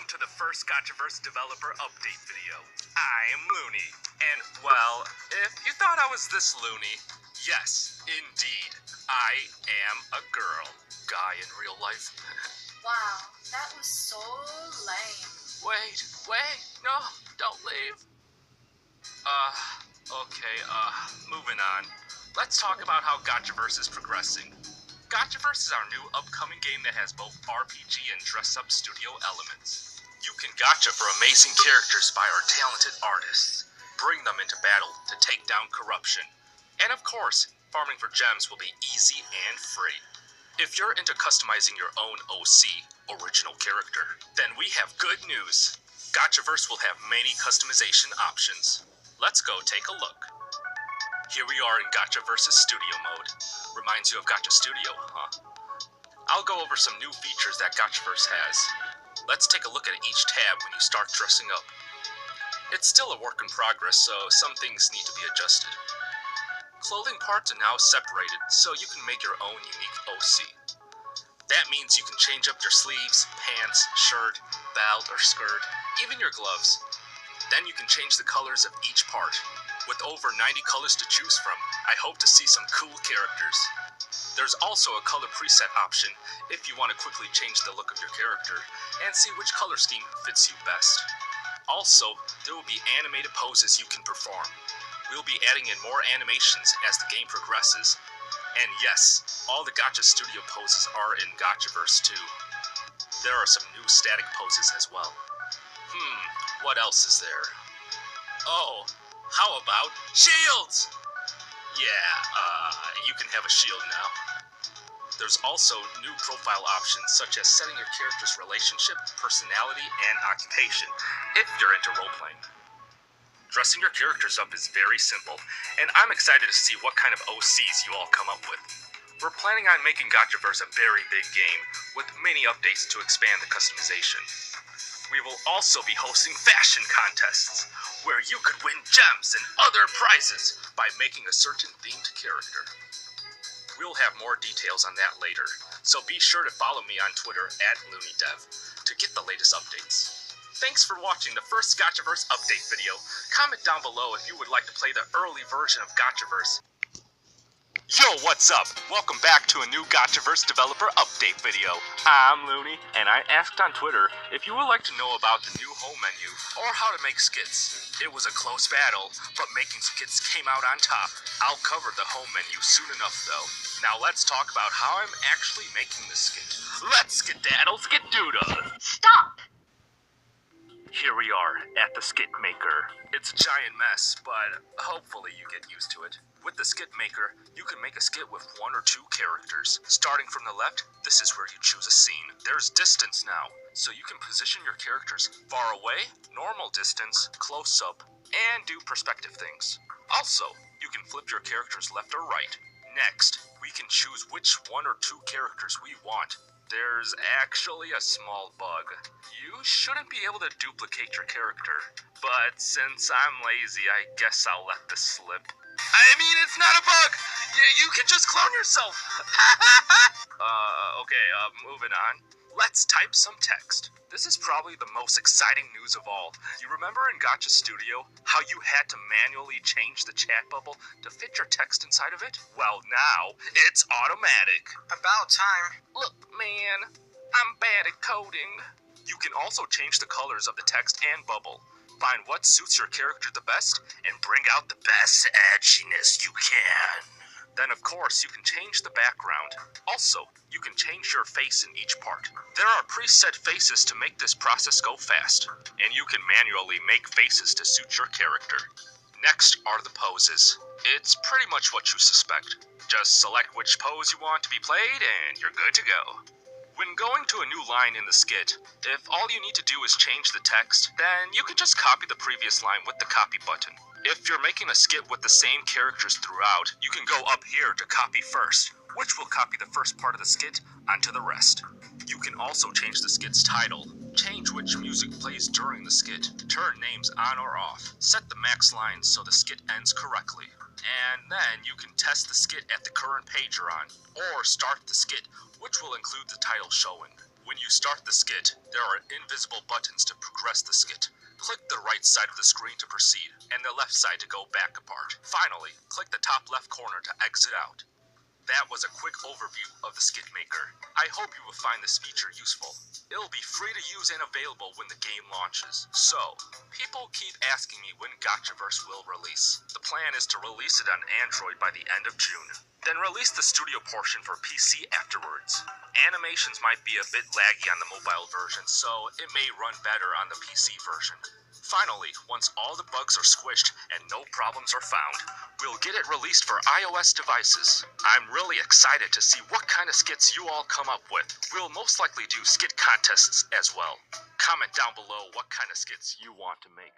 welcome to the first Gachaverse developer update video. I'm Looney, and well, if you thought I was this loony, yes, indeed, I am a girl. Guy in real life. Wow, that was so lame. Wait, no, don't leave. Okay, moving on. Let's talk about how Gachaverse is progressing. Gachaverse is our new upcoming game that has both RPG and dress-up studio elements. You can gacha for amazing characters by our talented artists. Bring them into battle to take down corruption. And of course, farming for gems will be easy and free. If you're into customizing your own OC, original character, then we have good news. Gachaverse will have many customization options. Let's go take a look. Here we are in Gachaverse's studio mode. Reminds you of Gacha Studio, huh? I'll go over some new features that Gachaverse has. Let's take a look at each tab when you start dressing up. It's still a work in progress, so some things need to be adjusted. Clothing parts are now separated, so you can make your own unique OC. That means you can change up your sleeves, pants, shirt, belt, or skirt, even your gloves. Then you can change the colors of each part. With over 90 colors to choose from, I hope to see some cool characters. There's also a color preset option if you want to quickly change the look of your character and see which color scheme fits you best. Also, there will be animated poses you can perform. We'll be adding in more animations as the game progresses. And yes, all the Gacha Studio poses are in Gachaverse too. There are some new static poses as well. What else is there? Oh, how about shields? Yeah, you can have a shield now. There's also new profile options such as setting your character's relationship, personality, and occupation if you're into role-playing. Dressing your characters up is very simple, and I'm excited to see what kind of OCs you all come up with. We're planning on making Gachaverse a very big game with many updates to expand the customization. We will also be hosting fashion contests, where you could win gems and other prizes by making a certain themed character. We'll have more details on that later, so be sure to follow me on Twitter @LooneyDev to get the latest updates. Thanks for watching the first Gachaverse update video. Comment down below if you would like to play the early version of Gachaverse. Yo, what's up? Welcome back to a new Gachaverse developer update video. I'm Looney, and I asked on Twitter if you would like to know about the new home menu or how to make skits. It was a close battle, but making skits came out on top. I'll cover the home menu soon enough though. Now let's talk about how I'm actually making the skit. Let's skedaddle skidoodah! Stop! Here we are at the skit maker. It's a giant mess, but hopefully you get used to it. With the skit maker, you can make a skit with 1 or 2 characters. Starting from the left, this is where you choose a scene. There's distance now, so you can position your characters far away, normal distance, close up, and do perspective things. Also, you can flip your characters left or right. Next, we can choose which 1 or 2 characters we want. There's actually a small bug. You shouldn't be able to duplicate your character, but since I'm lazy, I guess I'll let this slip. I mean, it's not a bug! You can just clone yourself! Okay, moving on. Let's type some text. This is probably the most exciting news of all. You remember in Gacha Studio how you had to manually change the chat bubble to fit your text inside of it? Well, now it's automatic. About time. Look, man, I'm bad at coding. You can also change the colors of the text and bubble. Find what suits your character the best and bring out the best edginess you can. Then of course you can change the background. Also, you can change your face in each part. There are preset faces to make this process go fast, and you can manually make faces to suit your character. Next are the poses. It's pretty much what you suspect. Just select which pose you want to be played and you're good to go. When going to a new line in the skit, if all you need to do is change the text, then you can just copy the previous line with the copy button. If you're making a skit with the same characters throughout, you can go up here to copy first, which will copy the first part of the skit onto the rest. You can also change the skit's title, change which music plays during the skit, turn names on or off, set the max lines so the skit ends correctly. And then you can test the skit at the current page you're on, or start the skit, which will include the title showing. When you start the skit, there are invisible buttons to progress the skit. Click the right side of the screen to proceed, and the left side to go back a part. Finally, click the top left corner to exit out. That was a quick overview of the Skit Maker. I hope you will find this feature useful. It'll be free to use and available when the game launches. So, people keep asking me when Gachaverse will release. The plan is to release it on Android by the end of June. Then release the studio portion for PC afterwards. Animations might be a bit laggy on the mobile version, so it may run better on the PC version. Finally, once all the bugs are squished and no problems are found, we'll get it released for iOS devices. I'm really excited to see what kind of skits you all come up with. We'll most likely do skit contests as well. Comment down below what kind of skits you want to make.